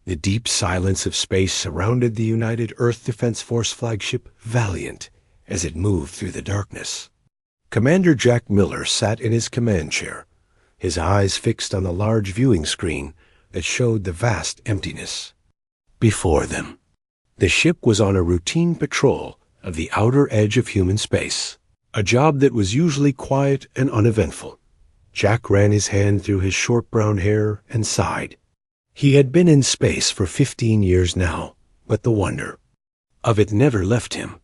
The deep silence of space surrounded the United Earth Defense Force flagship Valiant as it moved through the darkness. Commander Jack Miller sat in his command chair, his eyes fixed on the large viewing screen that showed the vast emptiness before them. The ship was on a routine patrol of the outer edge of human space, a job that was usually quiet and uneventful. Jack ran his hand through his short brown hair and sighed. He had been in space for 15 years now, but the wonder of it never left him.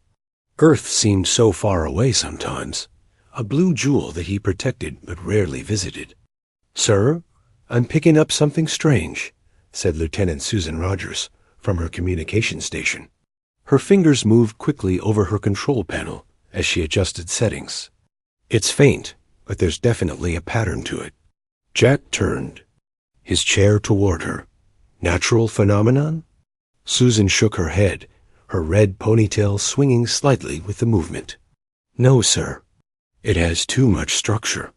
Earth seemed so far away sometimes, a blue jewel that he protected but rarely visited. "Sir, I'm picking up something strange," said Lieutenant Susan Rogers from her communication station. Her fingers moved quickly over her control panel as she adjusted settings. "It's faint, but there's definitely a pattern to it." Jack turned, his chair toward her. "Natural phenomenon?" Susan shook her head, her red ponytail swinging slightly with the movement. "No, sir. It has too much structure.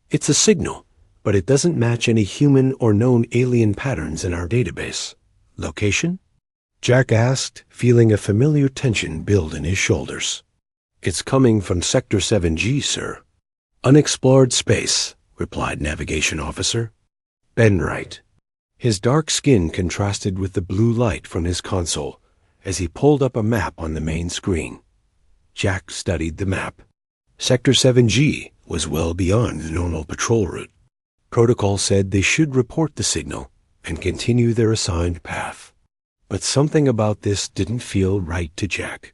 It's a signal, but it doesn't match any human or known alien patterns in our database." "Location?" Jack asked, feeling a familiar tension build in his shoulders. "It's coming from Sector 7G, sir." "Unexplored space," replied Navigation Officer Ben Wright. His dark skin contrasted with the blue light from his console as he pulled up a map on the main screen. Jack studied the map. Sector 7G was well beyond the normal patrol route. Protocol said they should report the signal and continue their assigned path. But something about this didn't feel right to Jack.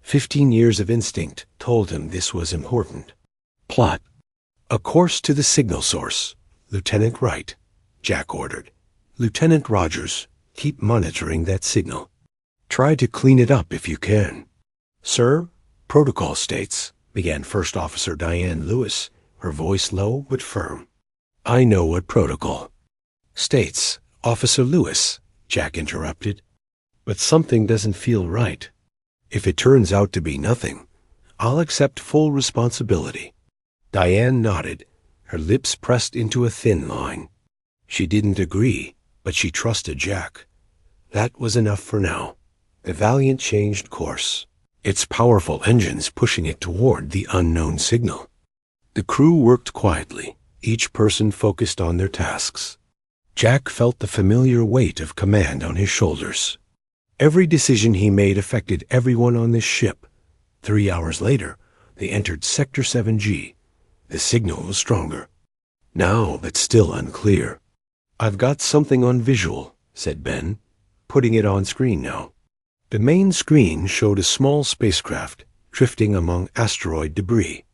15 years of instinct told him this was important. "Plot a course to the signal source, Lieutenant Wright," Jack ordered. "Lieutenant Rogers, keep monitoring that signal. Try to clean it up if you can." "Sir, protocol states," began First Officer Diane Lewis, her voice low but firm. "I know what protocol states, Officer Lewis," Jack interrupted. "But something doesn't feel right. If it turns out to be nothing, I'll accept full responsibility." Diane nodded, her lips pressed into a thin line. She didn't agree, but she trusted Jack. That was enough for now. The Valiant changed course, its powerful engines pushing it toward the unknown signal. The crew worked quietly, each person focused on their tasks. Jack felt the familiar weight of command on his shoulders. Every decision he made affected everyone on this ship. 3 hours later, they entered Sector 7G. The signal was stronger. Now, but still unclear. "I've got something on visual," said Ben, putting it on screen now. The main screen showed a small spacecraft drifting among asteroid debris.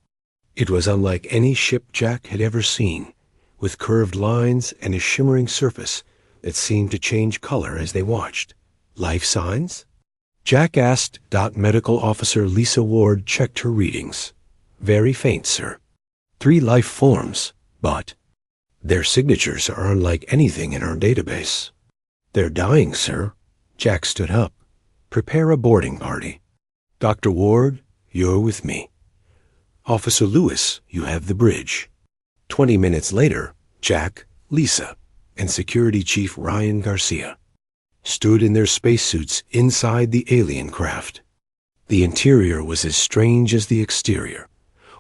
It was unlike any ship Jack had ever seen, with curved lines and a shimmering surface that seemed to change color as they watched. "Life signs?" Jack asked. Medical Officer Lisa Ward checked her readings. "Very faint, sir. 3 life forms, but their signatures are unlike anything in our database." "They're dying, sir." Jack stood up. "Prepare a boarding party. Dr. Ward, you're with me. Officer Lewis, you have the bridge." 20 minutes later, Jack, Lisa, and Security Chief Ryan Garcia stood in their spacesuits inside the alien craft. The interior was as strange as the exterior,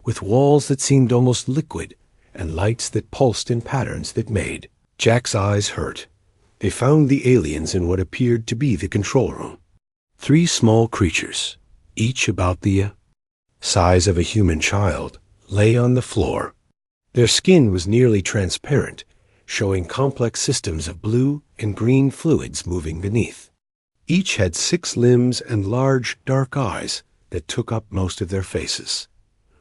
with walls that seemed almost liquid and lights that pulsed in patterns that made Jack's eyes hurt. They found the aliens in what appeared to be the control room. 3 small creatures, each about the size of a human child, lay on the floor. Their skin was nearly transparent, showing complex systems of blue and green fluids moving beneath. Each had 6 limbs and large, dark eyes that took up most of their faces.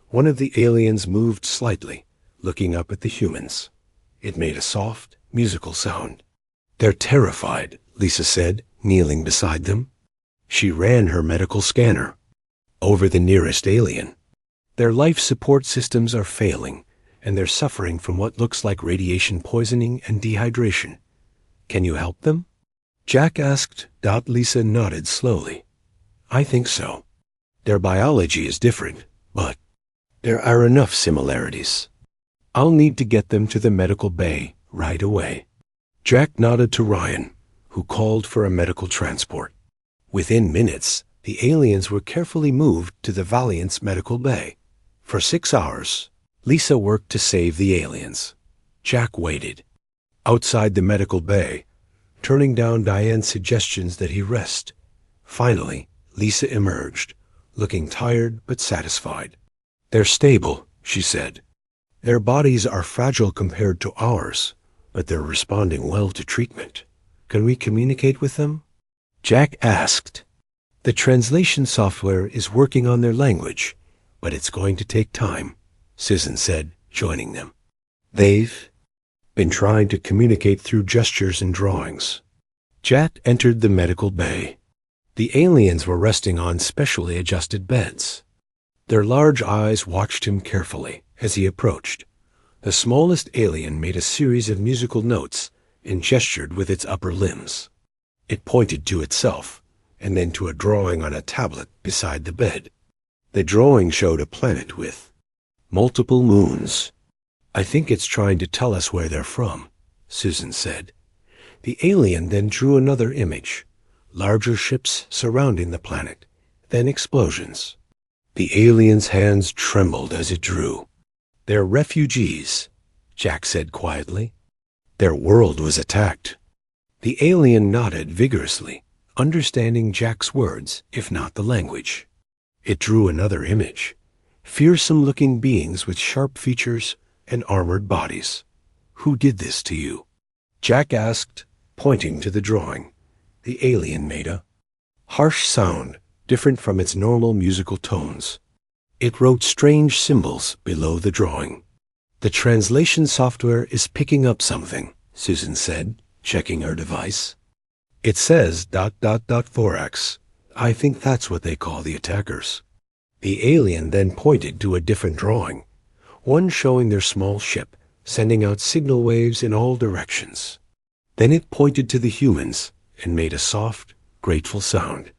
One of the aliens moved slightly, looking up at the humans. It made a soft, musical sound. "They're terrified," Lisa said, kneeling beside them. She ran her medical scanner over the nearest alien. "Their life support systems are failing, and they're suffering from what looks like radiation poisoning and dehydration. Can you help them?" Jack asked. Lisa nodded slowly. "I think so. Their biology is different, but there are enough similarities. I'll need to get them to the medical bay right away." Jack nodded to Ryan, who called for a medical transport. Within minutes, the aliens were carefully moved to the Valiant's medical bay. For 6 hours, Lisa worked to save the aliens. Jack waited. Outside the medical bay, turning down Diane's suggestions that he rest. Finally, Lisa emerged, looking tired but satisfied. "They're stable," she said. "Their bodies are fragile compared to ours, but they're responding well to treatment. Can we communicate with them?" Jack asked. "The translation software is working on their language, but it's going to take time," Susan said, joining them. "They've been trying to communicate through gestures and drawings." Jack entered the medical bay. The aliens were resting on specially adjusted beds. Their large eyes watched him carefully as he approached. The smallest alien made a series of musical notes and gestured with its upper limbs. It pointed to itself, and then to a drawing on a tablet beside the bed. The drawing showed a planet with multiple moons. "I think it's trying to tell us where they're from," Susan said. The alien then drew another image, larger ships surrounding the planet, then explosions. The alien's hands trembled as it drew. "They're refugees," Jack said quietly. "Their world was attacked." The alien nodded vigorously, understanding Jack's words, if not the language. It drew another image, fearsome-looking beings with sharp features and armored bodies. "Who did this to you?" Jack asked, pointing to the drawing. The alien made a harsh sound, different from its normal musical tones. It wrote strange symbols below the drawing. "The translation software is picking up something," Susan said, checking her device. "It says ... Vorax. I think that's what they call the attackers." The alien then pointed to a different drawing, one showing their small ship, sending out signal waves in all directions. Then it pointed to the humans and made a soft, grateful sound.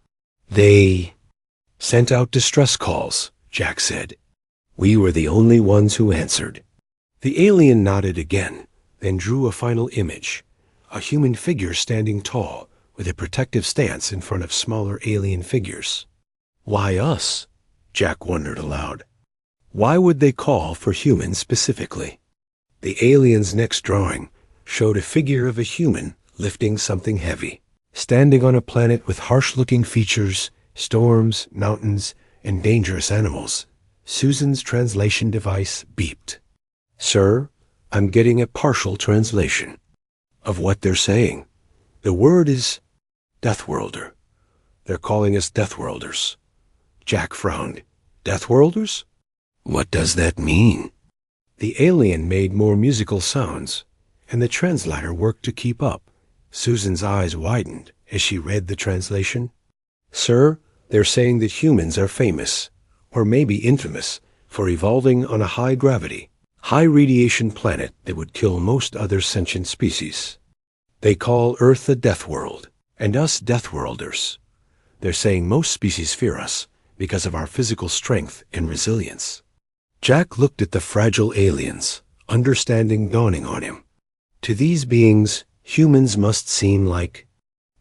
"They sent out distress calls," Jack said. "We were the only ones who answered." The alien nodded again, then drew a final image, a human figure standing tall, with a protective stance in front of smaller alien figures. "Why us?" Jack wondered aloud. Why would they call for humans specifically? The alien's next drawing showed a figure of a human lifting something heavy, standing on a planet with harsh-looking features, storms, mountains, and dangerous animals. Susan's translation device beeped. "Sir, I'm getting a partial translation." "Of what they're saying?" "The word is Deathworlder. They're calling us Deathworlders." Jack frowned. "Deathworlders? What does that mean?" The alien made more musical sounds, and the translator worked to keep up. Susan's eyes widened as she read the translation. "Sir, they're saying that humans are famous, or maybe infamous, for evolving on a high-gravity, high-radiation planet that would kill most other sentient species. They call Earth a death world, and us Deathworlders. They're saying most species fear us because of our physical strength and resilience." Jack looked at the fragile aliens, understanding dawning on him. To these beings, humans must seem like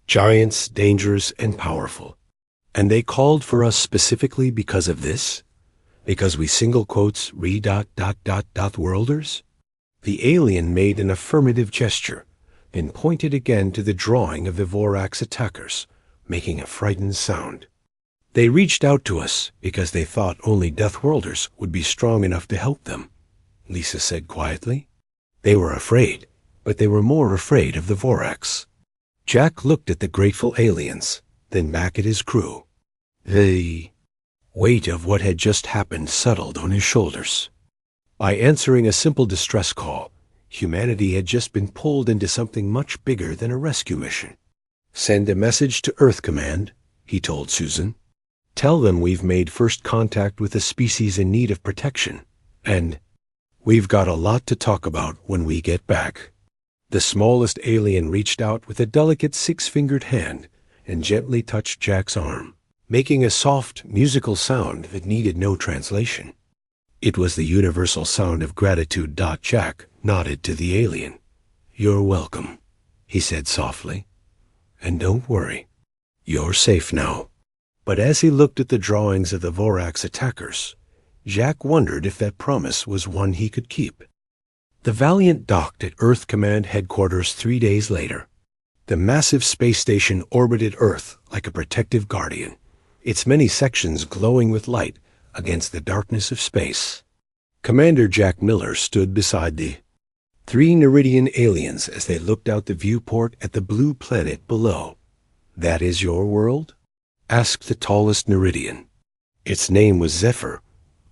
giants, dangerous, and powerful. And they called for us specifically because of this? Because we single quotes Worlders? The alien made an affirmative gesture, then pointed again to the drawing of the Vorax attackers, making a frightened sound. "They reached out to us because they thought only Deathworlders would be strong enough to help them," Lisa said quietly. "They were afraid, but they were more afraid of the Vorax." Jack looked at the grateful aliens, then back at his crew. The weight of what had just happened settled on his shoulders. By answering a simple distress call, humanity had just been pulled into something much bigger than a rescue mission. "Send a message to Earth Command," he told Susan. "Tell them we've made first contact with a species in need of protection, and we've got a lot to talk about when we get back." The smallest alien reached out with a delicate six-fingered hand and gently touched Jack's arm, making a soft, musical sound that needed no translation. It was the universal sound of gratitude. Jack nodded to the alien. "You're welcome," he said softly. and don't worry. You're safe now." But as he looked at the drawings of the Vorax attackers, Jack wondered if that promise was one he could keep. The Valiant docked at Earth Command Headquarters 3 days later. The massive space station orbited Earth like a protective guardian, its many sections glowing with light against the darkness of space. Commander Jack Miller stood beside the 3 Neridian aliens as they looked out the viewport at the blue planet below. "That is your world?" asked the tallest Neridian. Its name was Zephyr,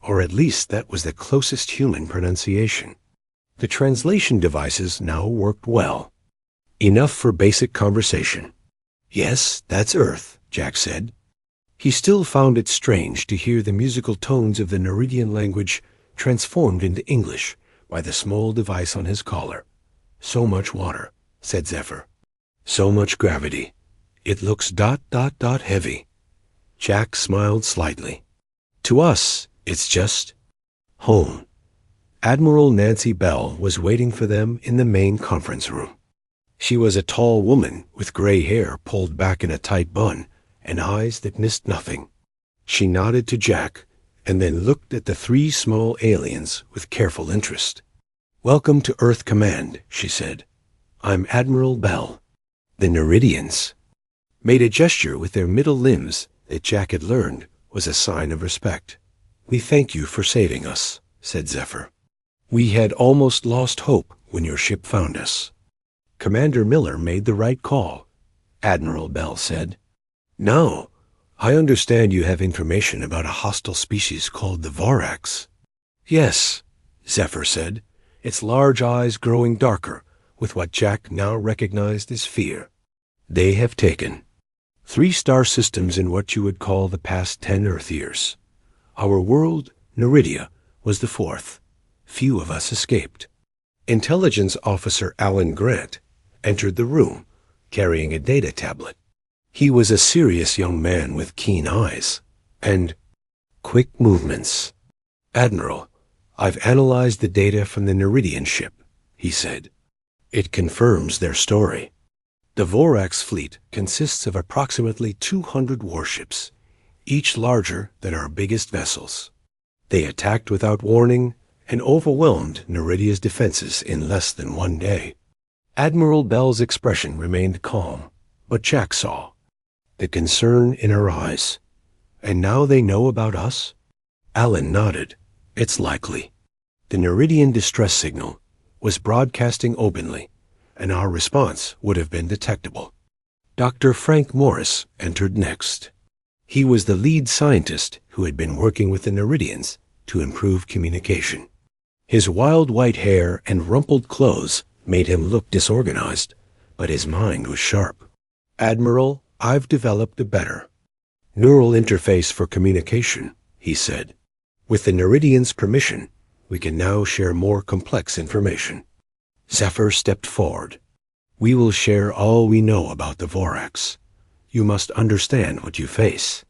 or at least that was the closest human pronunciation. The translation devices now worked well. Enough for basic conversation. "Yes, that's Earth," Jack said. He still found it strange to hear the musical tones of the Neridian language transformed into English by the small device on his collar. "So much water," said Zephyr. "So much gravity. It looks ... heavy." Jack smiled slightly. "To us, it's just home." Admiral Nancy Bell was waiting for them in the main conference room. She was a tall woman with gray hair pulled back in a tight bun and eyes that missed nothing. She nodded to Jack and then looked at the 3 small aliens with careful interest. "Welcome to Earth Command," she said. "I'm Admiral Bell." The Neridians made a gesture with their middle limbs that Jack had learned was a sign of respect. "We thank you for saving us," said Zephyr. "We had almost lost hope when your ship found us." "Commander Miller made the right call," Admiral Bell said. "Now, I understand you have information about a hostile species called the Vorax." "Yes," Zephyr said, its large eyes growing darker with what Jack now recognized as fear. "They have taken 3 star systems in what you would call the past 10 Earth years. Our world, Neridia, was the 4th. Few of us escaped." Intelligence Officer Alan Grant entered the room, carrying a data tablet. He was a serious young man with keen eyes and quick movements. "Admiral, I've analyzed the data from the Neridian ship," he said. "It confirms their story. The Vorax fleet consists of approximately 200 warships, each larger than our biggest vessels. They attacked without warning and overwhelmed Neridia's defenses in less than 1 day." Admiral Bell's expression remained calm, but Jack saw the concern in her eyes. "And now they know about us?" Alan nodded. "It's likely. The Neridian distress signal was broadcasting openly, and our response would have been detectable." Dr. Frank Morris entered next. He was the lead scientist who had been working with the Neridians to improve communication. His wild white hair and rumpled clothes made him look disorganized, but his mind was sharp. "Admiral, I've developed a better neural interface for communication," he said. "With the Neridians' permission, we can now share more complex information." Zephyr stepped forward. "We will share all we know about the Vorax. You must understand what you face."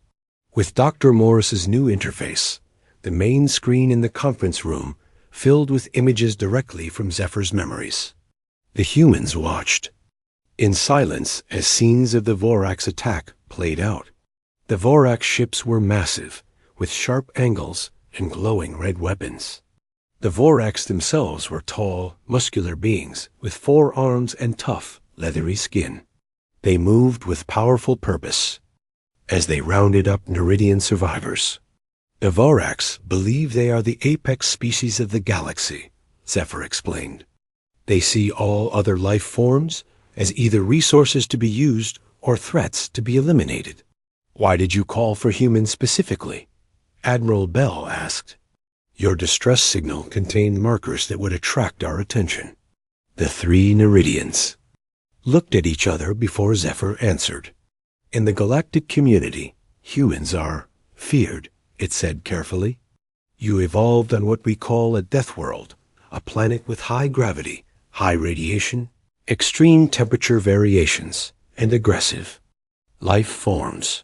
With Dr. Morris's new interface, the main screen in the conference room filled with images directly from Zephyr's memories. The humans watched in silence as scenes of the Vorax attack played out. The Vorax ships were massive, with sharp angles and glowing red weapons. The Vorax themselves were tall, muscular beings with 4 arms and tough, leathery skin. They moved with powerful purpose as they rounded up Neridian survivors. "The Vorax believe they are the apex species of the galaxy," Zephyr explained. "They see all other life forms as either resources to be used or threats to be eliminated." "Why did you call for humans specifically?" Admiral Bell asked. "Your distress signal contained markers that would attract our attention." The 3 Neridians looked at each other before Zephyr answered. "In the galactic community, humans are feared," it said carefully. "You evolved on what we call a death world, a planet with high gravity, high radiation, extreme temperature variations, and aggressive life forms.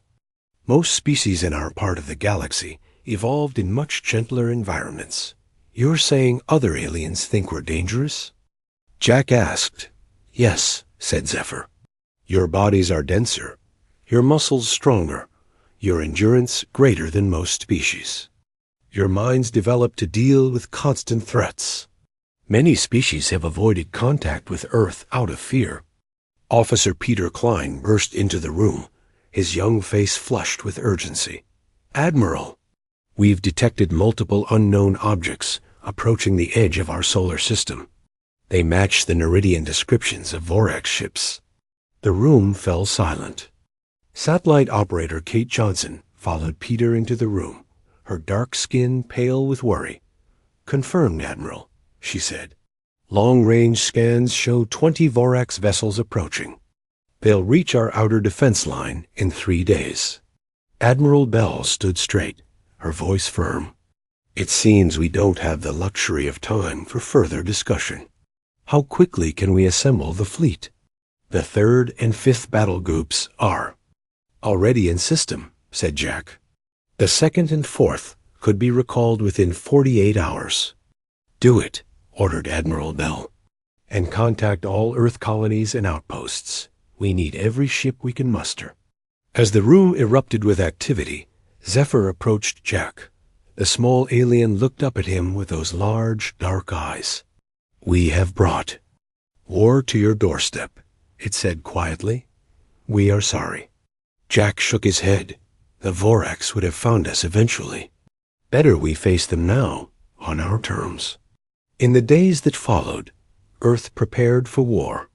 Most species in our part of the galaxy evolved in much gentler environments. You're saying other aliens think we're dangerous?" Jack asked. "Yes," said Zephyr. Your bodies are denser, your muscles stronger, your endurance greater than most species. Your minds develop to deal with constant threats. Many species have avoided contact with Earth out of fear. Officer Peter Klein burst into the room, his young face flushed with urgency. Admiral, we've detected multiple unknown objects approaching the edge of our solar system. They match the Neridian descriptions of Vorax ships. The room fell silent. Satellite operator Kate Johnson followed Peter into the room, her dark skin pale with worry. Confirmed, Admiral, she said. Long-range scans show 20 Vorax vessels approaching. They'll reach our outer defense line in 3 days. Admiral Bell stood straight, her voice firm. It seems we don't have the luxury of time for further discussion. How quickly can we assemble the fleet? The 3rd and 5th battle groups are already in system, said Jack. The 2nd and 4th could be recalled within 48 hours. Do it, ordered Admiral Bell. And contact all Earth colonies and outposts. We need every ship we can muster. As the room erupted with activity, Zephyr approached Jack. The small alien looked up at him with those large, dark eyes. We have brought war to your doorstep, it said quietly. We are sorry. Jack shook his head. The Vorax would have found us eventually. Better we face them now, on our terms. In the days that followed, Earth prepared for war.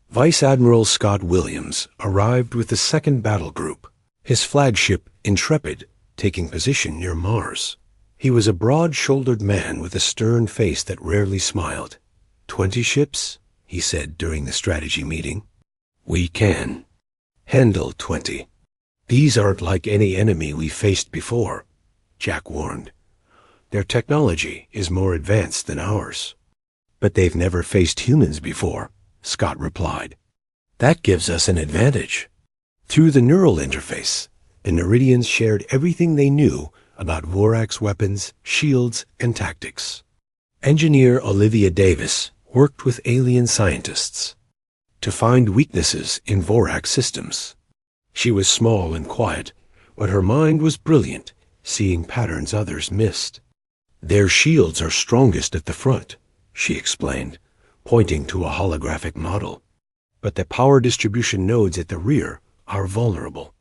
Vice Admiral Scott Williams arrived with the 2nd Battle Group, his flagship Intrepid taking position near Mars. He was a broad-shouldered man with a stern face that rarely smiled. 20 ships, he said during the strategy meeting. We can handle 20. These aren't like any enemy we faced before, Jack warned. Their technology is more advanced than ours. But they've never faced humans before, Scott replied. That gives us an advantage. Through the neural interface, the Neridians shared everything they knew about Vorax weapons, shields, and tactics. Engineer Olivia Davis worked with alien scientists to find weaknesses in Vorax systems. She was small and quiet, but her mind was brilliant, seeing patterns others missed. Their shields are strongest at the front, she explained, pointing to a holographic model. But the power distribution nodes at the rear are vulnerable.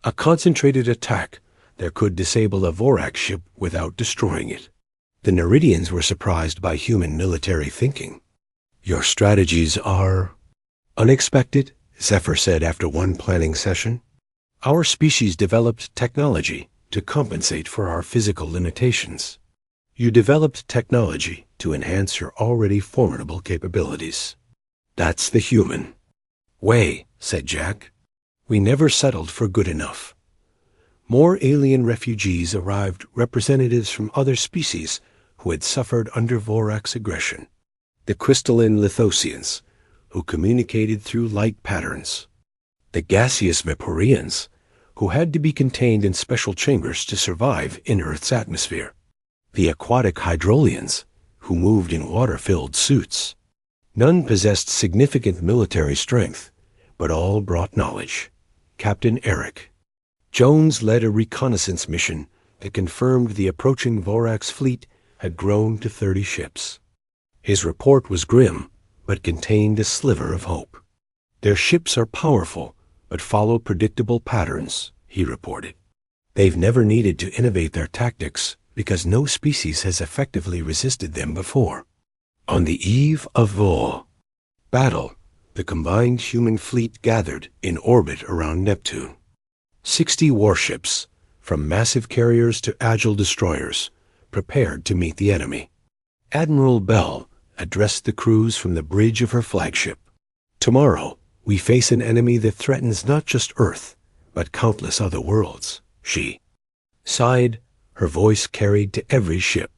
A concentrated attack there could disable a Vorax ship without destroying it. The Neridians were surprised by human military thinking. Your strategies are unexpected, Zephyr said after one planning session. Our species developed technology to compensate for our physical limitations. You developed technology to enhance your already formidable capabilities. That's the human way, said Jack. We never settled for good enough. More alien refugees arrived, representatives from other species who had suffered under Vorax aggression. The crystalline Lithosians, who communicated through light patterns. The gaseous Vaporeans, who had to be contained in special chambers to survive in Earth's atmosphere. The aquatic Hydrolians, who moved in water-filled suits. None possessed significant military strength, but all brought knowledge. Captain Eric Jones led a reconnaissance mission that confirmed the approaching Vorax fleet had grown to 30 ships. His report was grim, but contained a sliver of hope. Their ships are powerful, but follow predictable patterns, he reported. They've never needed to innovate their tactics because no species has effectively resisted them before. On the eve of war battle, the combined human fleet gathered in orbit around Neptune. 60 warships, from massive carriers to agile destroyers, prepared to meet the enemy. Admiral Bell addressed the crews from the bridge of her flagship. Tomorrow, we face an enemy that threatens not just Earth, but countless other worlds, she sighed, her voice carried to every ship.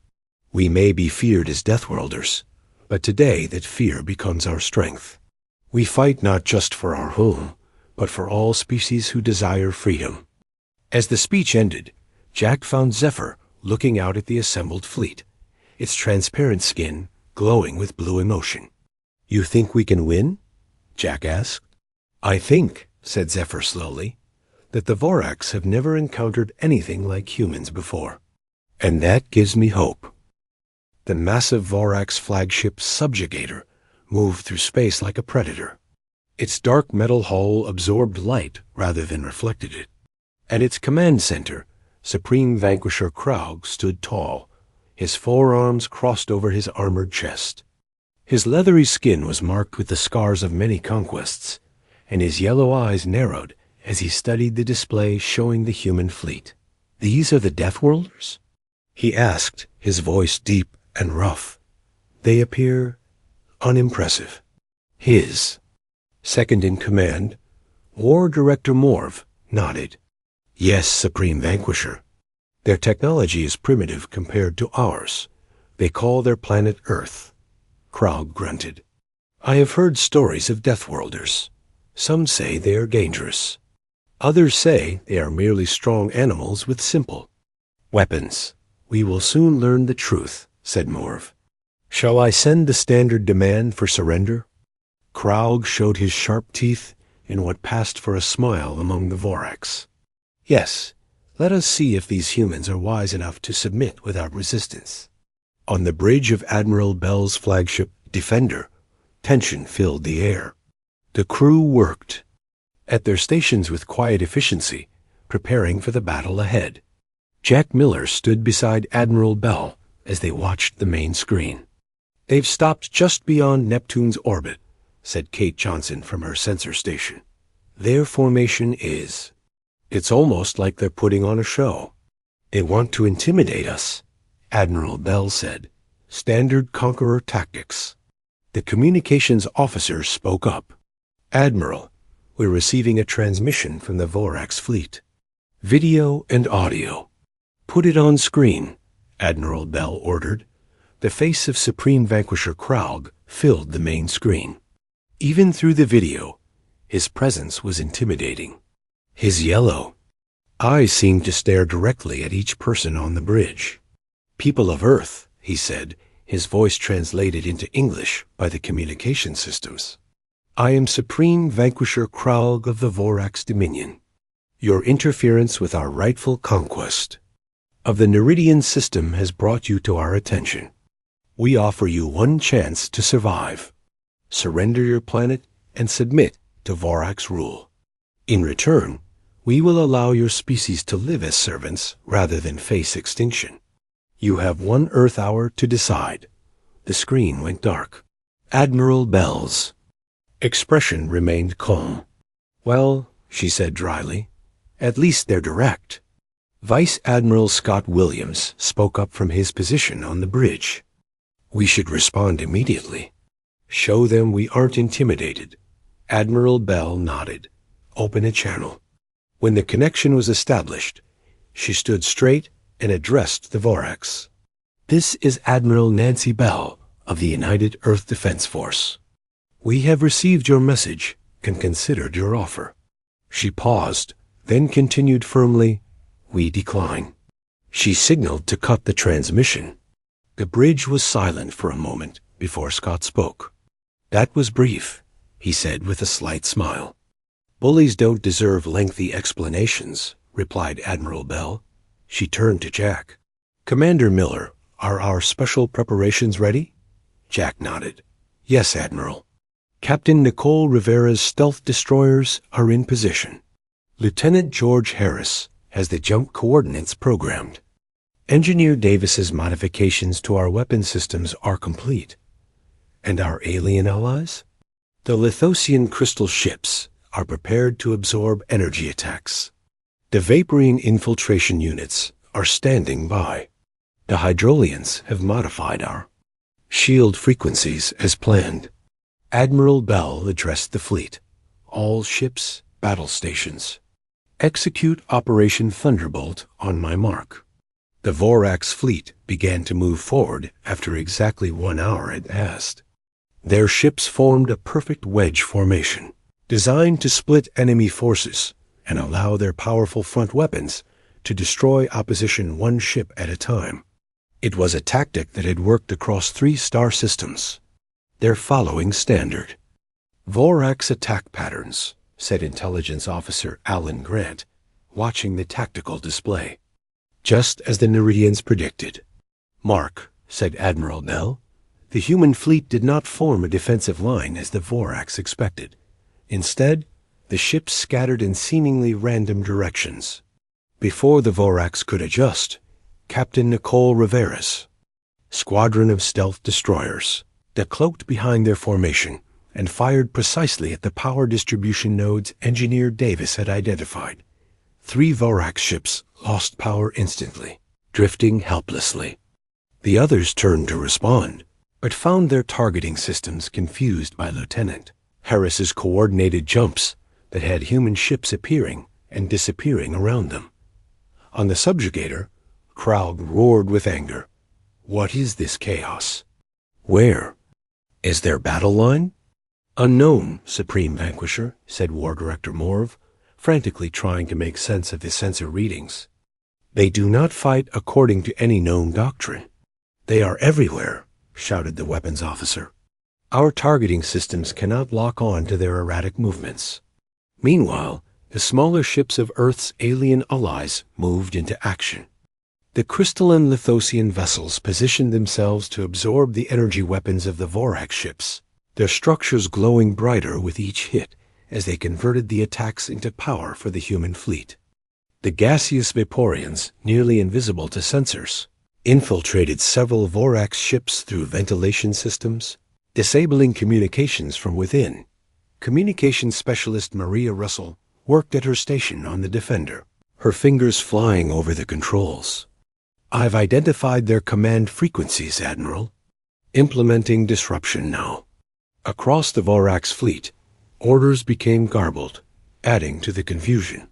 We may be feared as Deathworlders, but today that fear becomes our strength. We fight not just for our home, but for all species who desire freedom. As the speech ended, Jack found Zephyr looking out at the assembled fleet, its transparent skin glowing with blue emotion. You think we can win? Jack asked. "I think," said Zephyr slowly, "that the Vorax have never encountered anything like humans before. And that gives me hope." The massive Vorax flagship Subjugator moved through space like a predator. Its dark metal hull absorbed light rather than reflected it. At its command center, Supreme Vanquisher Kraug stood tall, his forearms crossed over his armored chest. His leathery skin was marked with the scars of many conquests, and his yellow eyes narrowed as he studied the display showing the human fleet. "These are the Deathworlders?" he asked, his voice deep and rough. "They appear unimpressive." His second-in-command, War Director Morv, nodded. "Yes, Supreme Vanquisher. Their technology is primitive compared to ours. They call their planet Earth." Kraug grunted. "I have heard stories of Deathworlders. Some say they are dangerous. Others say they are merely strong animals with simple weapons. We will soon learn the truth," said Morv. "Shall I send the standard demand for surrender?" Kraug showed his sharp teeth in what passed for a smile among the Vorax. "Yes, let us see if these humans are wise enough to submit without resistance." On the bridge of Admiral Bell's flagship Defender, tension filled the air. The crew worked at their stations with quiet efficiency, preparing for the battle ahead. Jack Miller stood beside Admiral Bell as they watched the main screen. "They've stopped just beyond Neptune's orbit," said Kate Johnson from her sensor station. "Their formation is... It's almost like they're putting on a show." "They want to intimidate us," Admiral Bell said. "Standard Conqueror tactics." The communications officer spoke up. "Admiral, we're receiving a transmission from the Vorax fleet. Video and audio." "Put it on screen," Admiral Bell ordered. The face of Supreme Vanquisher Kraug filled the main screen. Even through the video, his presence was intimidating. His yellow eyes seemed to stare directly at each person on the bridge. "People of Earth," he said, his voice translated into English by the communication systems. "I am Supreme Vanquisher Kraug of the Vorax Dominion. Your interference with our rightful conquest of the Neridian system has brought you to our attention. We offer you one chance to survive. Surrender your planet and submit to Vorax rule. In return, we will allow your species to live as servants rather than face extinction. You have 1 Earth hour to decide." The screen went dark. Admiral Bell's expression remained calm. "Well," she said dryly, "at least they're direct." Vice Admiral Scott Williams spoke up from his position on the bridge. "We should respond immediately. Show them we aren't intimidated." Admiral Bell nodded. "Open a channel." When the connection was established, she stood straight and addressed the Vorax. "This is Admiral Nancy Bell of the United Earth Defense Force. We have received your message and considered your offer." She paused, then continued firmly, "We decline." She signaled to cut the transmission. The bridge was silent for a moment before Scott spoke. "That was brief," he said with a slight smile. "Bullies don't deserve lengthy explanations," replied Admiral Bell. She turned to Jack. "Commander Miller, are our special preparations ready?" Jack nodded. "Yes, Admiral." "Captain Nicole Rivera's stealth destroyers are in position. Lieutenant George Harris has the jump coordinates programmed. Engineer Davis's modifications to our weapon systems are complete. And our alien allies? The Lithosian crystal ships are prepared to absorb energy attacks. The Vaporine infiltration units are standing by. The Hydrolians have modified our shield frequencies as planned." Admiral Bell addressed the fleet. "All ships, battle stations. Execute Operation Thunderbolt on my mark." The Vorax fleet began to move forward after exactly 1 hour had passed. Their ships formed a perfect wedge formation, designed to split enemy forces and allow their powerful front weapons to destroy opposition 1 ship at a time. It was a tactic that had worked across 3 star systems. They're following standard Vorax attack patterns. said Intelligence Officer Alan Grant, watching the tactical display. Just as the Neridians predicted. Mark, said Admiral Bell, the human fleet did not form a defensive line as the Vorax expected. Instead, the ships scattered in seemingly random directions. Before the Vorax could adjust, Captain Nicole Rivera's squadron of stealth destroyers decloaked behind their formation and fired precisely at the power distribution nodes Engineer Davis had identified. 3 Vorax ships lost power instantly, drifting helplessly. The others turned to respond, but found their targeting systems confused by Lieutenant Harris's coordinated jumps that had human ships appearing and disappearing around them. On the subjugator, Kraug roared with anger. What is this chaos? Where? Is there battle line? Unknown, Supreme Vanquisher, said War Director Morv, frantically trying to make sense of the sensor readings. They do not fight according to any known doctrine. They are everywhere, shouted the weapons officer. Our targeting systems cannot lock on to their erratic movements. Meanwhile, the smaller ships of Earth's alien allies moved into action. The crystalline Lithosian vessels positioned themselves to absorb the energy weapons of the Vorax ships, their structures glowing brighter with each hit as they converted the attacks into power for the human fleet. The gaseous Vaporians, nearly invisible to sensors, infiltrated several Vorax ships through ventilation systems, disabling communications from within. Communications specialist Maria Russell worked at her station on the Defender, her fingers flying over the controls. I've identified their command frequencies, Admiral. Implementing disruption now. Across the Vorax fleet, orders became garbled, adding to the confusion.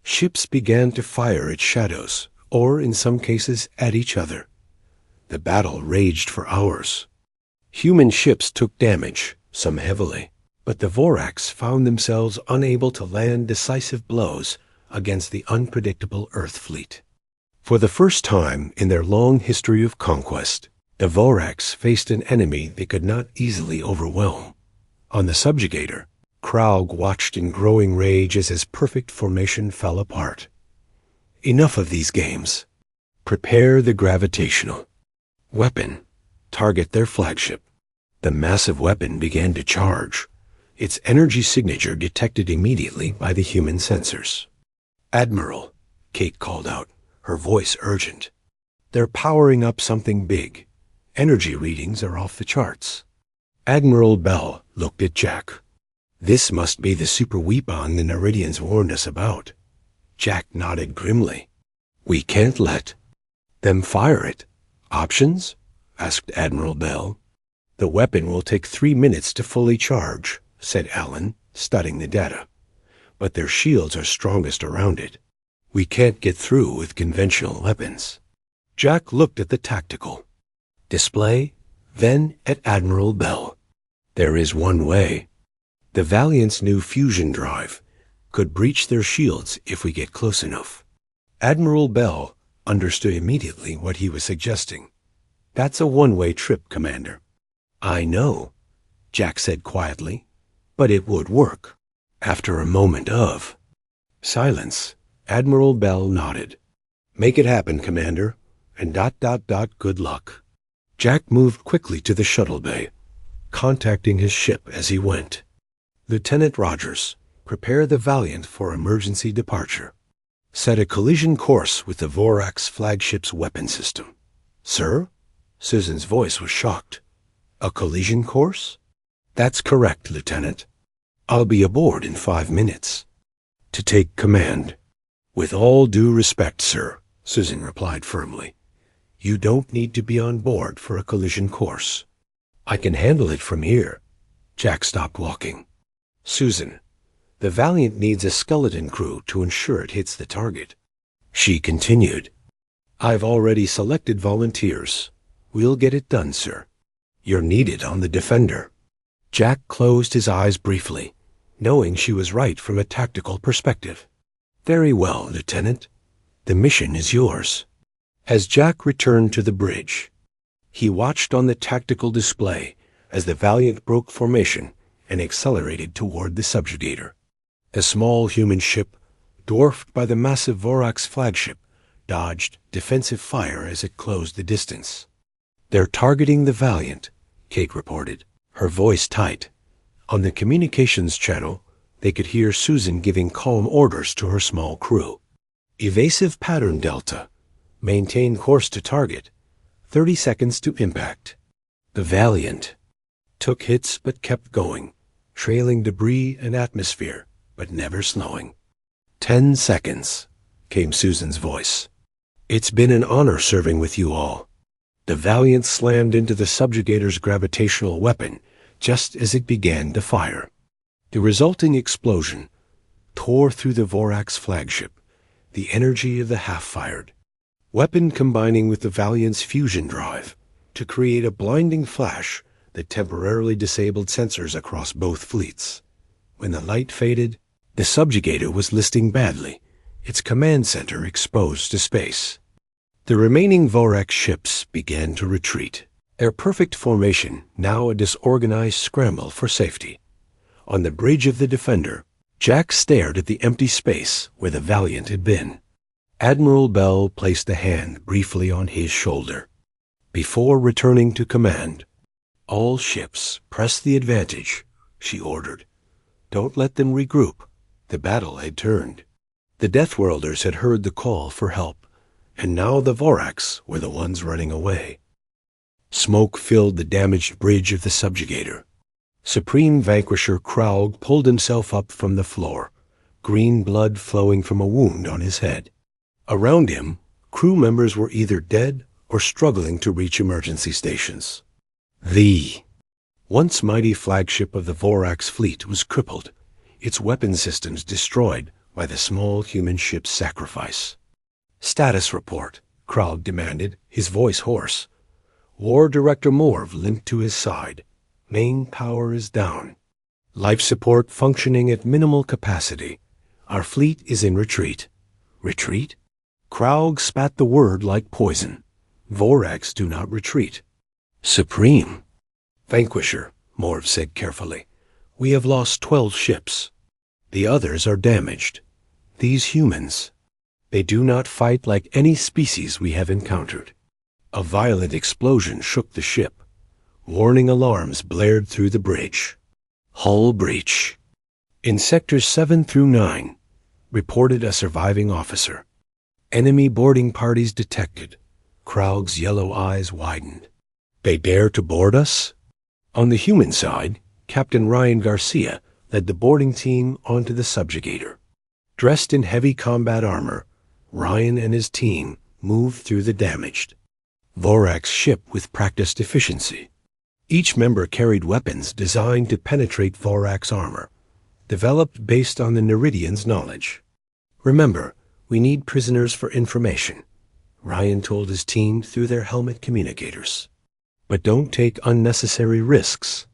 Ships began to fire at shadows, or in some cases at each other. The battle raged for hours. Human ships took damage, some heavily, but the Vorax found themselves unable to land decisive blows against the unpredictable Earth fleet. For the first time in their long history of conquest, the Vorax faced an enemy they could not easily overwhelm. On the subjugator, Kraug watched in growing rage as his perfect formation fell apart. Enough of these games. Prepare the gravitational weapon. Target their flagship. The massive weapon began to charge, its energy signature detected immediately by the human sensors. Admiral, Kate called out, her voice urgent. They're powering up something big. Energy readings are off the charts. Admiral Bell looked at Jack. This must be the super weapon the Neridians warned us about. Jack nodded grimly. We can't let them fire it. Options? Asked Admiral Bell. The weapon will take 3 minutes to fully charge, said Alan, studying the data. But their shields are strongest around it. We can't get through with conventional weapons. Jack looked at the tactical display, then at Admiral Bell. There is one way. The Valiant's new fusion drive could breach their shields if we get close enough. Admiral Bell understood immediately what he was suggesting. That's a one-way trip, Commander. I know, Jack said quietly, but it would work. After a moment of silence, Admiral Bell nodded. Make it happen, Commander, and ... good luck. Jack moved quickly to the shuttle bay, contacting his ship as he went. Lieutenant Rogers, prepare the Valiant for emergency departure. Set a collision course with the Vorax flagship's weapon system. Sir? Susan's voice was shocked. A collision course? That's correct, Lieutenant. I'll be aboard in 5 minutes. To take command. With all due respect, sir, Susan replied firmly. You don't need to be on board for a collision course. I can handle it from here. Jack stopped walking. Susan, the Valiant needs a skeleton crew to ensure it hits the target. She continued. I've already selected volunteers. We'll get it done, sir. You're needed on the Defender. Jack closed his eyes briefly, knowing she was right from a tactical perspective. Very well, Lieutenant. The mission is yours. As Jack returned to the bridge, he watched on the tactical display as the Valiant broke formation and accelerated toward the subjugator. A small human ship, dwarfed by the massive Vorax flagship, dodged defensive fire as it closed the distance. "They're targeting the Valiant," Kate reported, her voice tight. On the communications channel, they could hear Susan giving calm orders to her small crew. "Evasive pattern delta. Maintain course to target. 30 seconds to impact." The Valiant took hits but kept going, trailing debris and atmosphere, but never slowing. 10 seconds, came Susan's voice. "It's been an honor serving with you all." The Valiant slammed into the subjugator's gravitational weapon just as it began to fire. The resulting explosion tore through the Vorax flagship, the energy of the half-fired weapon combining with the Valiant's fusion drive to create a blinding flash that temporarily disabled sensors across both fleets. When the light faded, the subjugator was listing badly, its command center exposed to space. The remaining Vorax ships began to retreat, their perfect formation now a disorganized scramble for safety. On the bridge of the Defender, Jack stared at the empty space where the Valiant had been. Admiral Bell placed a hand briefly on his shoulder. Before returning to command, "All ships, press the advantage," she ordered. "Don't let them regroup." The battle had turned. The Deathworlders had heard the call for help, and now the Vorax were the ones running away. Smoke filled the damaged bridge of the subjugator. Supreme Vanquisher Kraug pulled himself up from the floor, green blood flowing from a wound on his head. Around him, crew members were either dead or struggling to reach emergency stations. The once mighty flagship of the Vorax fleet was crippled, its weapon systems destroyed by the small human ship's sacrifice. "Status report," Kraug demanded, his voice hoarse. War Director Morv limped to his side. "Main power is down. Life support functioning at minimal capacity. Our fleet is in retreat." "Retreat?" Kraug spat the word like poison. "Vorax do not retreat." "Supreme." "Vanquisher," Morv said carefully. "We have lost 12 ships. The others are damaged. These humans, they do not fight like any species we have encountered." A violent explosion shook the ship. Warning alarms blared through the bridge. "Hull breach." In sectors 7 through 9, reported a surviving officer. "Enemy boarding parties detected." Kraug's yellow eyes widened. "They dare to board us?" On the human side, Captain Ryan Garcia led the boarding team onto the subjugator. Dressed in heavy combat armor, Ryan and his team moved through the damaged Vorax ship with practiced efficiency. Each member carried weapons designed to penetrate Vorax armor, developed based on the Neridian's knowledge. "Remember, we need prisoners for information," Ryan told his team through their helmet communicators. "But don't take unnecessary risks.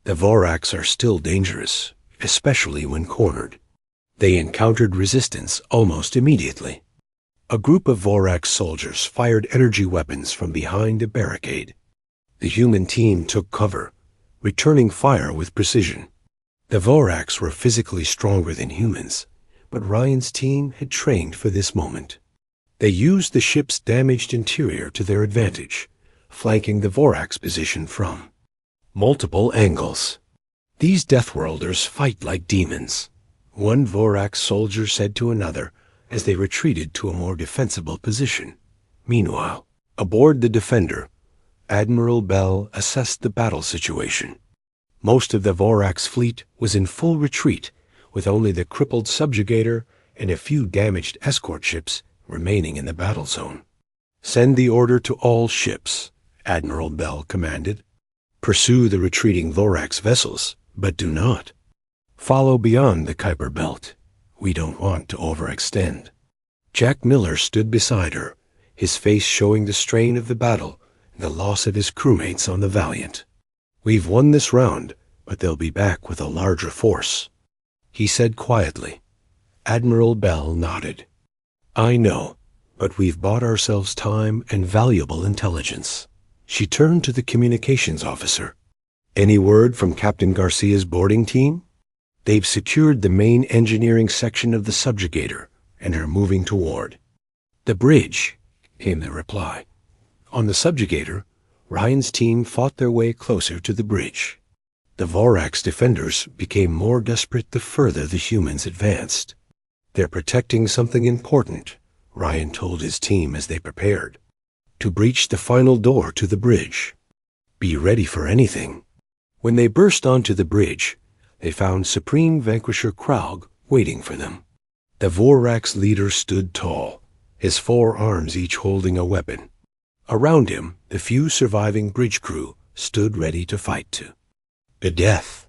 The Vorax are still dangerous, especially when cornered." They encountered resistance almost immediately. A group of Vorax soldiers fired energy weapons from behind a barricade. The human team took cover, returning fire with precision. The Vorax were physically stronger than humans, but Ryan's team had trained for this moment. They used the ship's damaged interior to their advantage, flanking the Vorax position from multiple angles. "These Deathworlders fight like demons," one Vorax soldier said to another as they retreated to a more defensible position. Meanwhile, aboard the Defender, Admiral Bell assessed the battle situation. Most of the Vorax fleet was in full retreat, with only the crippled subjugator and a few damaged escort ships remaining in the battle zone. "Send the order to all ships," Admiral Bell commanded. "Pursue the retreating Vorax vessels, but do not follow beyond the Kuiper Belt. We don't want to overextend." Jack Miller stood beside her, his face showing the strain of the battle and the loss of his crewmates on the Valiant. "We've won this round, but they'll be back with a larger force," he said quietly. Admiral Bell nodded. "I know, but we've bought ourselves time and valuable intelligence." She turned to the communications officer. "Any word from Captain Garcia's boarding team?" They've secured the main engineering section of the subjugator and are moving toward the bridge, came the reply. On the subjugator, Ryan's team fought their way closer to the bridge. The Vorax defenders became more desperate the further the humans advanced. They're protecting something important, Ryan told his team as they prepared to breach the final door to the bridge. Be ready for anything. When they burst onto the bridge, they found Supreme Vanquisher Kraug waiting for them. The Vorax leader stood tall, his 4 arms each holding a weapon. Around him, the few surviving bridge crew stood ready to fight to the death.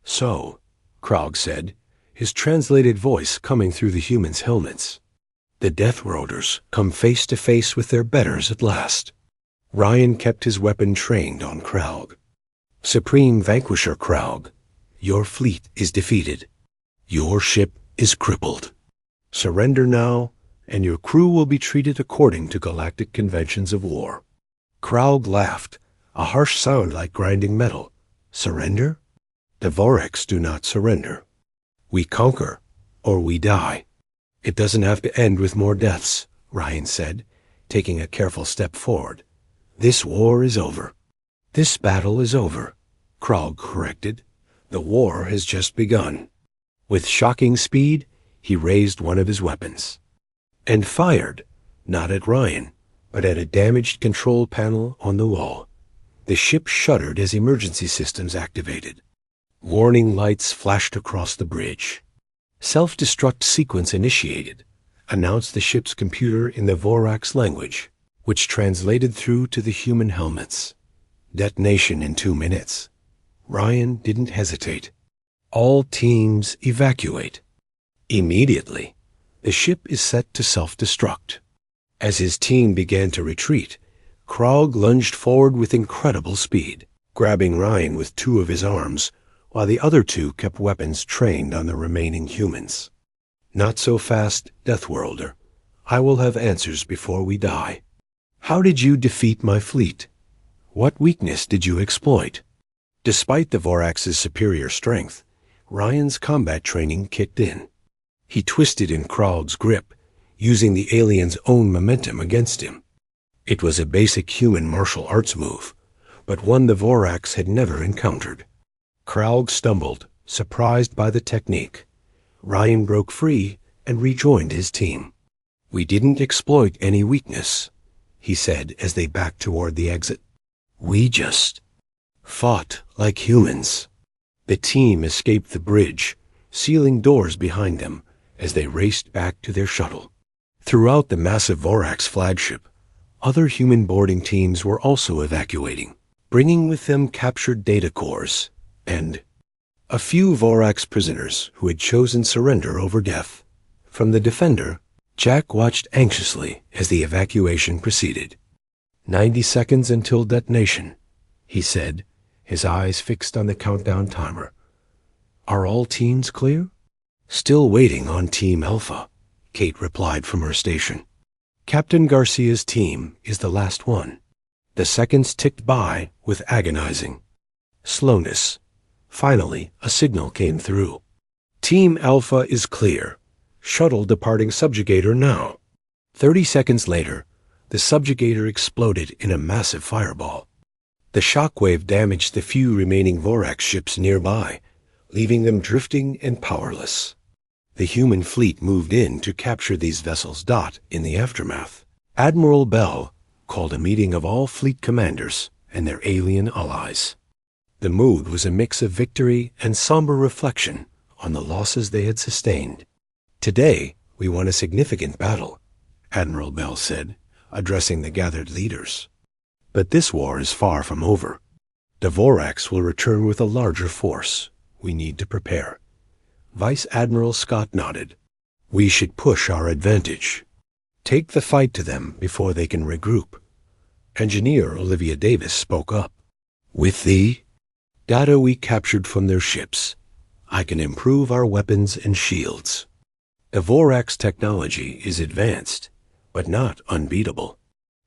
So, Kraug said, his translated voice coming through the humans' helmets. The Deathworlders come face to face with their betters at last. Ryan kept his weapon trained on Kraug. Supreme Vanquisher Kraug, your fleet is defeated. Your ship is crippled. Surrender now, and your crew will be treated according to galactic conventions of war. Kraug laughed, a harsh sound like grinding metal. Surrender? The Vorax do not surrender. We conquer, or we die. It doesn't have to end with more deaths, Ryan said, taking a careful step forward. This war is over. This battle is over, Kraug corrected. The war has just begun. With shocking speed, he raised one of his weapons and fired, not at Ryan, but at a damaged control panel on the wall. The ship shuddered as emergency systems activated. Warning lights flashed across the bridge. Self-destruct sequence initiated, announced the ship's computer in the Vorax language, which translated through to the human helmets. Detonation in 2 minutes. Ryan didn't hesitate. All teams evacuate. Immediately, the ship is set to self-destruct. As his team began to retreat, Kraug lunged forward with incredible speed, grabbing Ryan with 2 of his arms, while the other 2 kept weapons trained on the remaining humans. Not so fast, Deathworlder. I will have answers before we die. How did you defeat my fleet? What weakness did you exploit? Despite the Vorax's superior strength, Ryan's combat training kicked in. He twisted in Kraug's grip, using the alien's own momentum against him. It was a basic human martial arts move, but one the Vorax had never encountered. Kraug stumbled, surprised by the technique. Ryan broke free and rejoined his team. We didn't exploit any weakness, he said as they backed toward the exit. We just fought like humans. The team escaped the bridge, sealing doors behind them as they raced back to their shuttle. Throughout the massive Vorax flagship, other human boarding teams were also evacuating, bringing with them captured data cores and a few Vorax prisoners who had chosen surrender over death. From the Defender, Jack watched anxiously as the evacuation proceeded. 90 seconds until detonation, he said, his eyes fixed on the countdown timer. Are all teams clear? Still waiting on Team Alpha, Kate replied from her station. Captain Garcia's team is the last one. The seconds ticked by with agonizing slowness. Finally, a signal came through. Team Alpha is clear. Shuttle departing subjugator now. 30 seconds later, the subjugator exploded in a massive fireball. The shockwave damaged the few remaining Vorax ships nearby, leaving them drifting and powerless. The human fleet moved in to capture these vessels. In the aftermath, Admiral Bell called a meeting of all fleet commanders and their alien allies. The mood was a mix of victory and somber reflection on the losses they had sustained. Today, we won a significant battle, Admiral Bell said, addressing the gathered leaders. But this war is far from over. The Vorax will return with a larger force. We need to prepare. Vice Admiral Scott nodded. We should push our advantage. Take the fight to them before they can regroup. Engineer Olivia Davis spoke up. With the data we captured from their ships, I can improve our weapons and shields. The Vorax technology is advanced, but not unbeatable.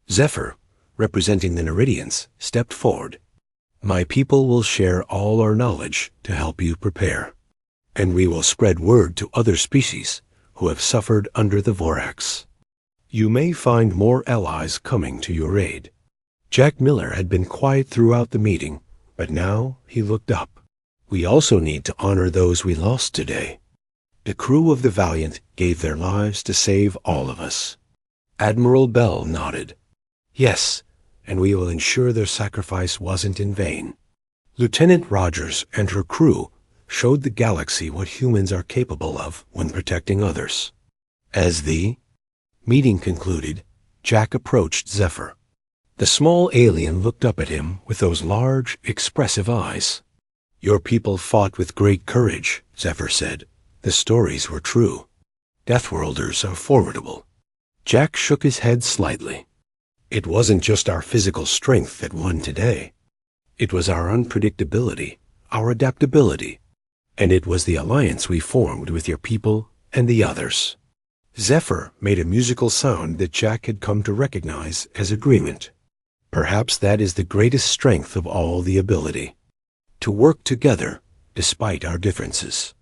Zephyr, representing the Neridians, stepped forward. My people will share all our knowledge to help you prepare. and we will spread word to other species who have suffered under the Vorax. You may find more allies coming to your aid." Jack Miller had been quiet throughout the meeting, but now he looked up. "We also need to honor those we lost today. The crew of the Valiant gave their lives to save all of us." Admiral Bell nodded. "Yes, and we will ensure their sacrifice wasn't in vain." Lieutenant Rogers and her crew showed the galaxy what humans are capable of when protecting others. As the meeting concluded, Jack approached Zephyr. The small alien looked up at him with those large, expressive eyes. "Your people fought with great courage," Zephyr said. "The stories were true. Deathworlders are formidable." Jack shook his head slightly. "It wasn't just our physical strength that won today. It was our unpredictability, our adaptability, and it was the alliance we formed with your people and the others." Zephyr made a musical sound that Jack had come to recognize as agreement. Perhaps that is the greatest strength of all the ability, to work together despite our differences.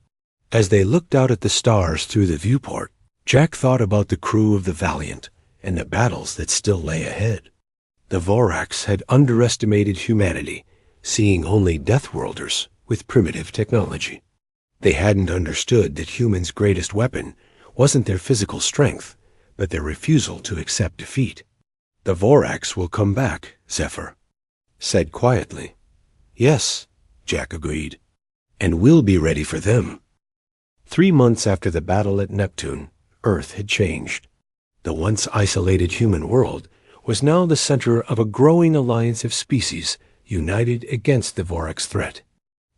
As they looked out at the stars through the viewport, Jack thought about the crew of the Valiant and the battles that still lay ahead. The Vorax had underestimated humanity, seeing only Deathworlders with primitive technology. They hadn't understood that humans' greatest weapon wasn't their physical strength, but their refusal to accept defeat. "The Vorax will come back," Zephyr said quietly. "Yes," Jack agreed, "and we'll be ready for them." 3 months after the battle at Neptune, Earth had changed. The once isolated human world was now the center of a growing alliance of species united against the Vorax threat.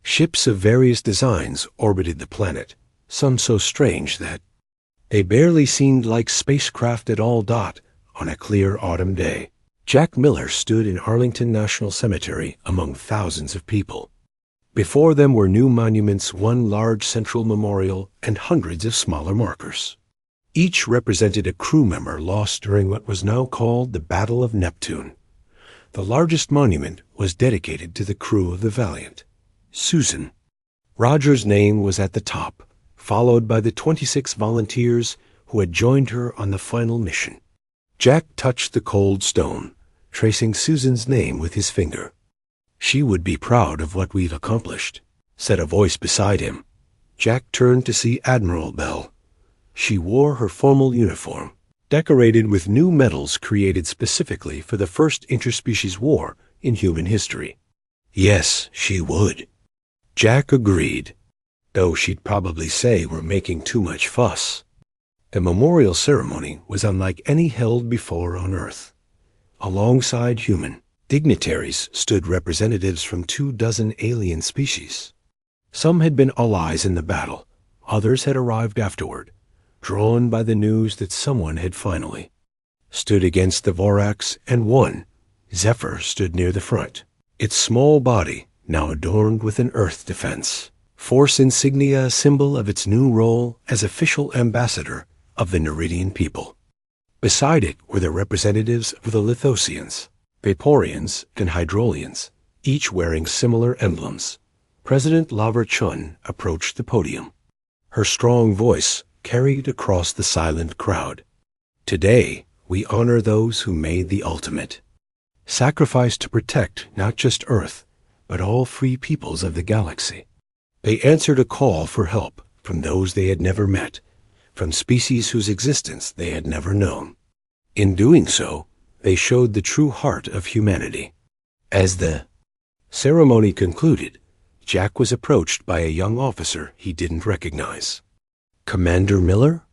Ships of various designs orbited the planet, some so strange that they barely seemed like spacecraft at all. On a clear autumn day, Jack Miller stood in Arlington National Cemetery among thousands of people. Before them were new monuments, one large central memorial, and hundreds of smaller markers. Each represented a crew member lost during what was now called the Battle of Neptune. The largest monument was dedicated to the crew of the Valiant, Susan. Roger's name was at the top, followed by the 26 volunteers who had joined her on the final mission. Jack touched the cold stone, tracing Susan's name with his finger. "She would be proud of what we've accomplished," said a voice beside him. Jack turned to see Admiral Bell. She wore her formal uniform, decorated with new medals created specifically for the first interspecies war in human history. "Yes, she would," Jack agreed, though she'd probably say we're making too much fuss. The memorial ceremony was unlike any held before on Earth. Alongside human dignitaries stood representatives from 24 alien species. Some had been allies in the battle, others had arrived afterward, drawn by the news that someone had finally stood against the Vorax and won. Zephyr stood near the front, its small body now adorned with an Earth defense force insignia, a symbol of its new role as official ambassador of the Neridian people. Beside it were the representatives of the Lithosians, Vaporians, and Hydrolians, each wearing similar emblems. President Lava Chun approached the podium. Her strong voice carried across the silent crowd. "Today, we honor those who made the ultimate sacrifice to protect not just Earth, but all free peoples of the galaxy. They answered a call for help from those they had never met, from species whose existence they had never known. In doing so, they showed the true heart of humanity." As the ceremony concluded, Jack was approached by a young officer he didn't recognize. "Commander Miller?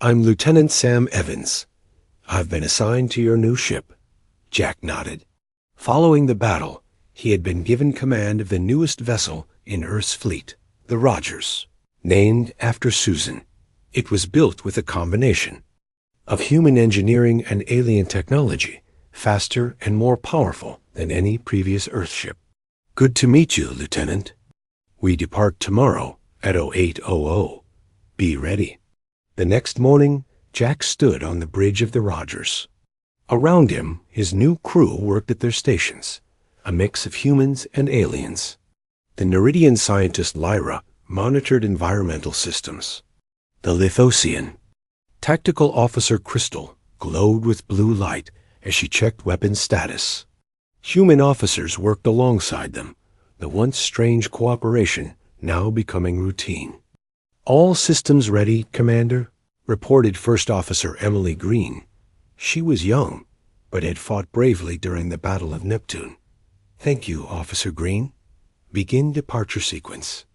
I'm Lieutenant Sam Evans. I've been assigned to your new ship." Jack nodded. Following the battle, he had been given command of the newest vessel in Earth's fleet, the Rogers, named after Susan. It was built with a combination of human engineering and alien technology, faster and more powerful than any previous Earth ship. "Good to meet you, Lieutenant. We depart tomorrow at 0800. Be ready." The next morning, Jack stood on the bridge of the Rogers. Around him, his new crew worked at their stations, a mix of humans and aliens. The Neridian scientist Lyra monitored environmental systems. The Lithosian. Tactical Officer Crystal glowed with blue light as she checked weapons status. Human officers worked alongside them, the once strange cooperation now becoming routine. "All systems ready, Commander," reported First Officer Emily Green. She was young, but had fought bravely during the Battle of Neptune. "Thank you, Officer Green. Begin departure sequence."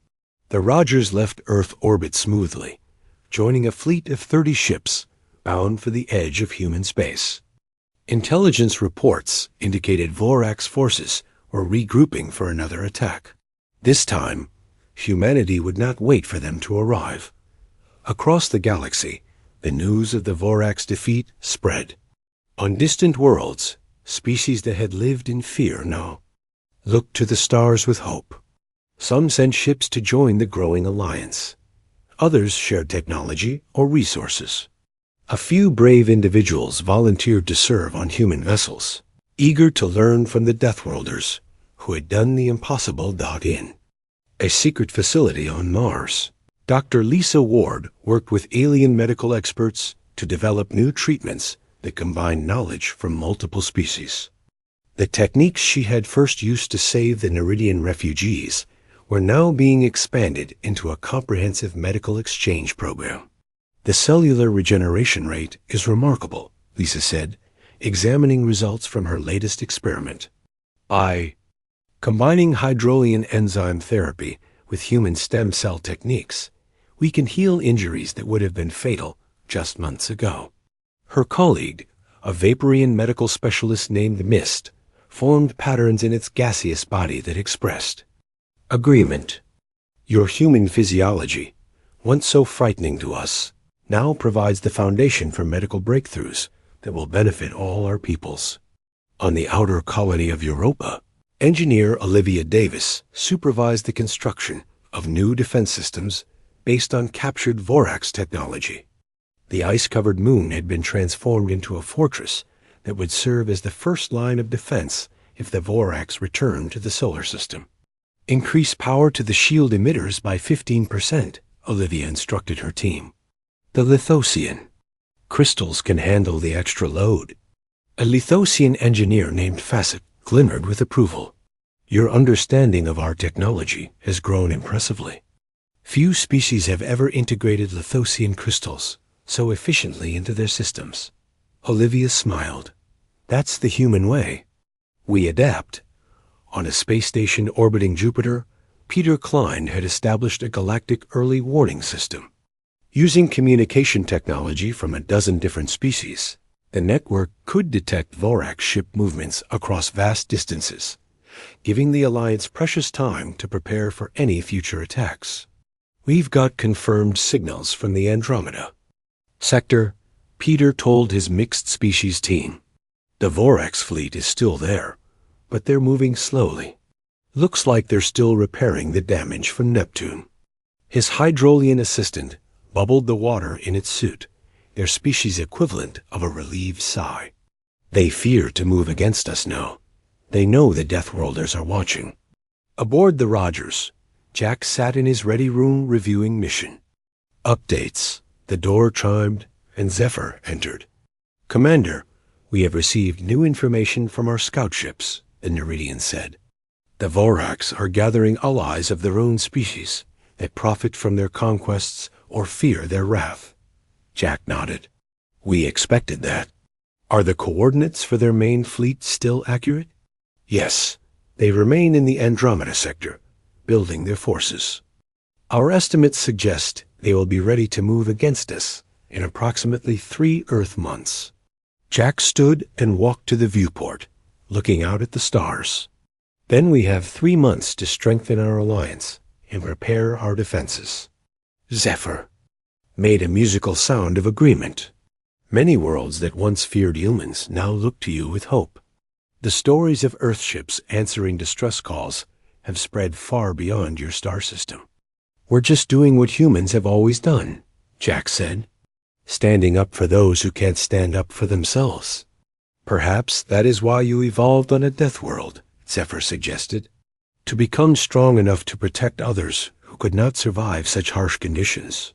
The Rogers left Earth orbit smoothly, joining a fleet of 30 ships bound for the edge of human space. Intelligence reports indicated Vorax forces were regrouping for another attack. This time, humanity would not wait for them to arrive. Across the galaxy, the news of the Vorax defeat spread. On distant worlds, species that had lived in fear now looked to the stars with hope. Some sent ships to join the growing alliance. Others shared technology or resources. A few brave individuals volunteered to serve on human vessels, eager to learn from the Deathworlders who had done the impossible. In a secret facility on Mars, Dr. Lisa Ward worked with alien medical experts to develop new treatments that combined knowledge from multiple species. The techniques she had first used to save the Neridian refugees were now being expanded into a comprehensive medical exchange program. "The cellular regeneration rate is remarkable," Lisa said, examining results from her latest experiment. "By combining hydrolian enzyme therapy with human stem cell techniques, we can heal injuries that would have been fatal just months ago." Her colleague, a Vaporian medical specialist named Mist, formed patterns in its gaseous body that expressed agreement. "Your human physiology, once so frightening to us, now provides the foundation for medical breakthroughs that will benefit all our peoples." On the outer colony of Europa, engineer Olivia Davis supervised the construction of new defense systems based on captured Vorax technology. The ice-covered moon had been transformed into a fortress that would serve as the first line of defense if the Vorax returned to the solar system. "Increase power to the shield emitters by 15%, Olivia instructed her team. The Lithosian. Crystals can handle the extra load. A Lithosian engineer named Facet glimmered with approval. "Your understanding of our technology has grown impressively. Few species have ever integrated Lithosian crystals so efficiently into their systems." Olivia smiled. "That's the human way. We adapt." On a space station orbiting Jupiter, Peter Klein had established a galactic early warning system. Using communication technology from a dozen different species, the network could detect Vorax ship movements across vast distances, giving the Alliance precious time to prepare for any future attacks. "We've got confirmed signals from the Andromeda sector," Peter told his mixed species team. "The Vorax fleet is still there, but they're moving slowly. Looks like they're still repairing the damage from Neptune." His hydrolian assistant bubbled the water in its suit, their species equivalent of a relieved sigh. "They fear to move against us now. They know the Deathworlders are watching." Aboard the Rogers, Jack sat in his ready room reviewing mission updates. The door chimed, and Zephyr entered. "Commander, we have received new information from our scout ships," the Neridian said. "The Vorax are gathering allies of their own species that profit from their conquests or fear their wrath." Jack nodded. "We expected that. Are the coordinates for their main fleet still accurate?" "Yes. They remain in the Andromeda sector, building their forces. Our estimates suggest they will be ready to move against us in approximately 3 Earth months." Jack stood and walked to the viewport, looking out at the stars. "Then we have 3 months to strengthen our alliance and prepare our defenses." Zephyr made a musical sound of agreement. "Many worlds that once feared humans now look to you with hope. The stories of Earthships answering distress calls have spread far beyond your star system." "We're just doing what humans have always done," Jack said. "Standing up for those who can't stand up for themselves." "Perhaps that is why you evolved on a death world," Zephyr suggested. "To become strong enough to protect others who could not survive such harsh conditions.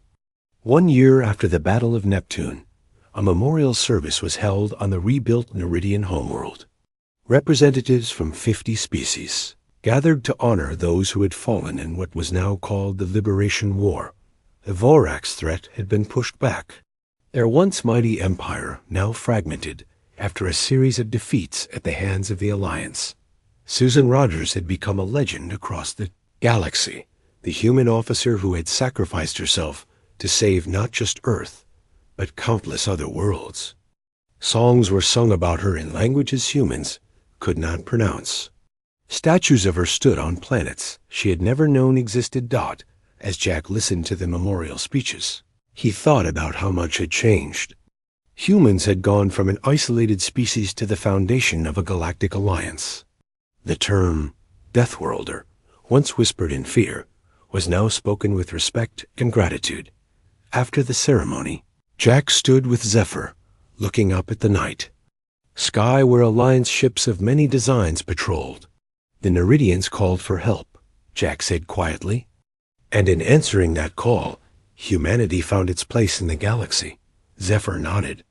1 year after the Battle of Neptune, a memorial service was held on the rebuilt Neridian homeworld. Representatives from 50 species gathered to honor those who had fallen in what was now called the Liberation War. The Vorax threat had been pushed back. Their once mighty empire now fragmented after a series of defeats at the hands of the Alliance. Susan Rogers had become a legend across the galaxy, the human officer who had sacrificed herself to save not just Earth, but countless other worlds. Songs were sung about her in languages humans could not pronounce. Statues of her stood on planets she had never known existed. As Jack listened to the memorial speeches, he thought about how much had changed. Humans had gone from an isolated species to the foundation of a galactic alliance. The term Deathworlder, once whispered in fear, was now spoken with respect and gratitude. After the ceremony, Jack stood with Zephyr, looking up at the night sky where Alliance ships of many designs patrolled. The Neridians called for help, Jack said quietly. And in answering that call, humanity found its place in the galaxy. Zephyr nodded.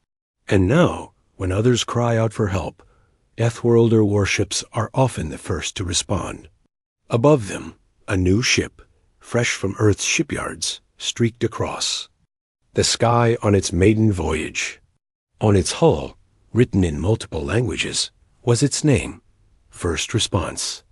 And now, when others cry out for help, Deathworlder warships are often the first to respond. Above them, a new ship, fresh from Earth's shipyards, streaked across the sky on its maiden voyage. On its hull, written in multiple languages, was its name, First Response.